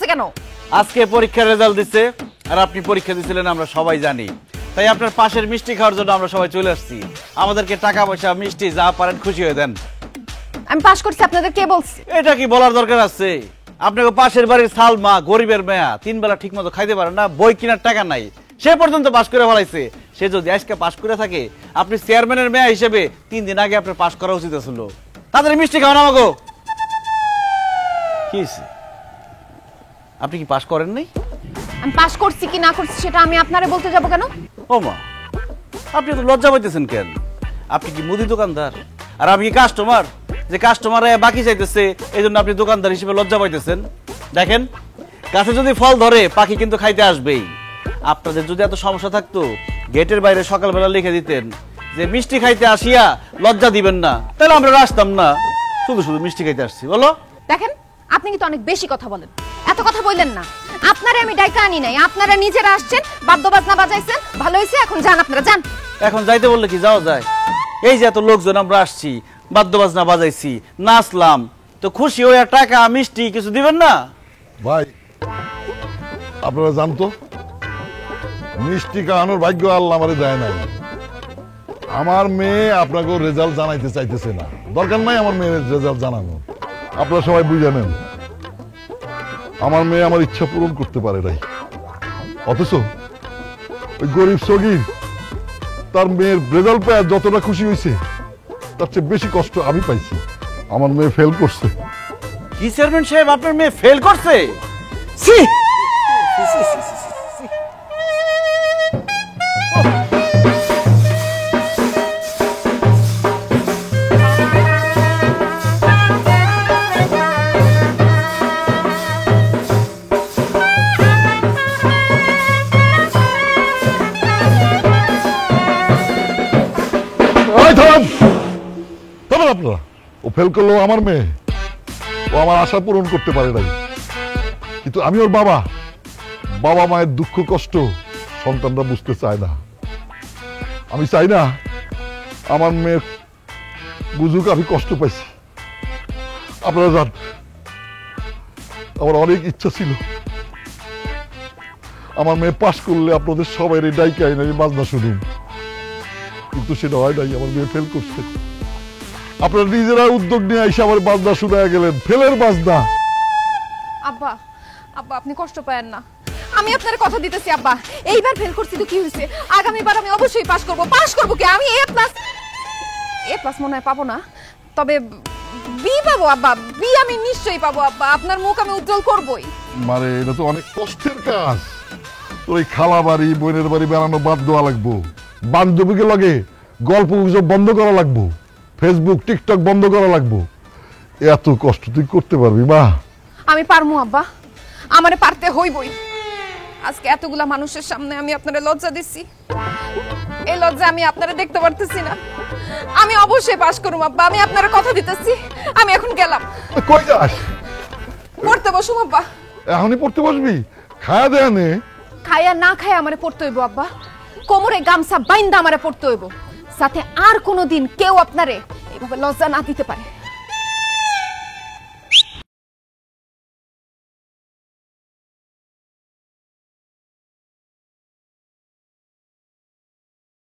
কেন? আজকে পরীক্ষার রেজাল্ট দিচ্ছে আর আপনি পরীক্ষা দিছিলেন আমরা সবাই জানি, তাই আপনার পাশের মিষ্টি খাওয়ার জন্য আমরা সবাই চলে আসছি। আমাদেরকে টাকা পয়সা মিষ্টি যা পারেন খুশি হয়ে দেন। আমি পাস করছি আপনাদের কে বলছে? এটা কি বলার দরকার আছে? আপনাকে পাশের বাড়ির সালমা গরিবের মেয়া, 3 বেলা ঠিক মতো খাইতে পারে না, বই কেনার টাকা নাই, সে পর্যন্ত পাস করে ফেলাইছে। সে যদি আজকে পাস করে থাকে, আপনি চেয়ারম্যানের মেয়া হিসেবে 3 দিন আগে আপনার পাস করা উচিত ছিল। তাদের মিষ্টি খাওয়ান আমাকে। কি আপনি কি পাস করেন নাই? আমি পাস করছি কি না করছি সেটা আমি আপনারে বলতে যাব কেন? ও মা, আপনি তো লজ্জা পাইতেছেন কেন? আপনি কি মুদি দোকানদার আর আমি কি কাস্টমার? যে কাস্টমার বাকি চাইতেছে এই জন্য আপনি দোকানদার হিসেবে লজ্জা পাইতেছেন? দেখেন, গাছে যদি ফল ধরে পাখি কিন্তু খাইতে আসবেই। আপনাদের যদি এত সমস্যা থাকতো, গেটের বাইরে সকালবেলা লিখে দিতেন যে মিষ্টি খাইতে আসিয়া লজ্জা দিবেন না, তাহলে আমরা আসতাম না। শুধু শুধু মিষ্টি খাইতে আসছি বলো। দেখেন, আপনি কিন্তু অনেক বেশি কথা বলেন। এত কথা বললেন না। আপনারা আমি ডাইকা আনি নাই, আপনারা নিজেরা আসছেন, বাদ্য বাজনা বাজাইছেন, ভালো হয়েছে। এখন যান, আপনারা যান। এখন যাইতে বললে কি যাওয়া যায়? এই যে এত লোকজন আমরা আসছি, বাদ্য বাজনা বাজাইছি, নাচলাম, তো খুশি হয়ে টাকা মিষ্টি কিছু দিবেন না? ভাই আপনারা জানতো মিষ্টি খাওয়ানোর ভাগ্য আল্লাহ আমারে দেয় নাই। আমার মেয়ে আপনাকে রেজাল্ট জানাইতে চাইতেছে না, দরকার নাই আমার মেয়ের রেজাল্ট জানানো। আপনারা সবাই বুঝে নেন, আমার মেয়ে আমার ইচ্ছা পূরণ করতে পারে নাই। অথচ ওই গরিব সগীর তার মেয়ের রেজাল্ট পেয়ে যতটা খুশি হয়েছে, তার চেয়ে বেশি কষ্ট আমি পাইছি। আমার মেয়ে ফেল করছে। কি চেয়ারম্যান সাহেব, আপনার মেয়ে ফেল করছে? ছি! আপনারা ও ফেল করলো আমার মেয়ে, ও আমার আশা পূরণ করতে পারে নাই। কিন্তু আমি ওর বাবা, বাবা মায়ের দুঃখ কষ্ট সন্তানরা বুঝতে চায় না। আমি চাই না আমার মেয়ে বুঝুক আমি কষ্ট পাইছি। আপনারা জান, আমার অনেক ইচ্ছা ছিল আমার মেয়ে পাশ করলে আপনাদের সবাই ডাইকে আইন আমি বাজনা শুনুন, কিন্তু সেটা হয় নাই। আমার মেয়ে ফেল করছে। আপনারা নিজেরা উদ্যোগ নিয়ে এসে আমার বাজনা শুনায় গেলেন, ফেলের বাজনা। আব্বা, আব্বা আপনি কষ্ট পায়েন না, আমি আপনার কথা দিতেছি। আব্বা, এইবার ফেল করছি তো কি হয়েছে, আগামীবার আমি অবশ্যই পাস করব। পাস করব কি, আমি এ প্লাস মনে হয় পাবো না, তবে বি পাবো। আব্বা, বি আমি নিশ্চয়ই পাবো। আব্বা, আপনার মুখ আমি উজ্জ্বল করবই। মানে এটা তো অনেক কষ্টের কাজ। ওই খালা বাড়ি বোনের বাড়ি বেড়ানো বাদ দেওয়া লাগবো, বান্ধবীকে লাগে গল্প গুজব বন্ধ করা লাগবো, ফেসবুক টিকটক বন্ধ করা লাগবো। এত কষ্ট তুই করতে পারবি মা? আমি পারমু আব্বা, আমারে পারতে হইবই। আজকে এতগুলা মানুষের সামনে আমি আপনারে লজ্জা দিচ্ছি, এই লজ্জা আমি আপনারে দেখতে পারতেছি না। আমি অবশ্যই পাস করব আব্বা, আমি আপনারে কথা দিতেছি। আমি এখন গেলাম। কই যাস? পড়তে বসুম আব্বা। এখনই পড়তে বসবি? খায়া দেয়া নে। খায়া না খায়া আমারে পড়তে হইব আব্বা, কোমরে গামছা বাইন্দা আমারে পড়তে হইব, সাথে আর কোনোদিন কেউ আপনারে এইভাবে লজ্জা না দিতে পারে।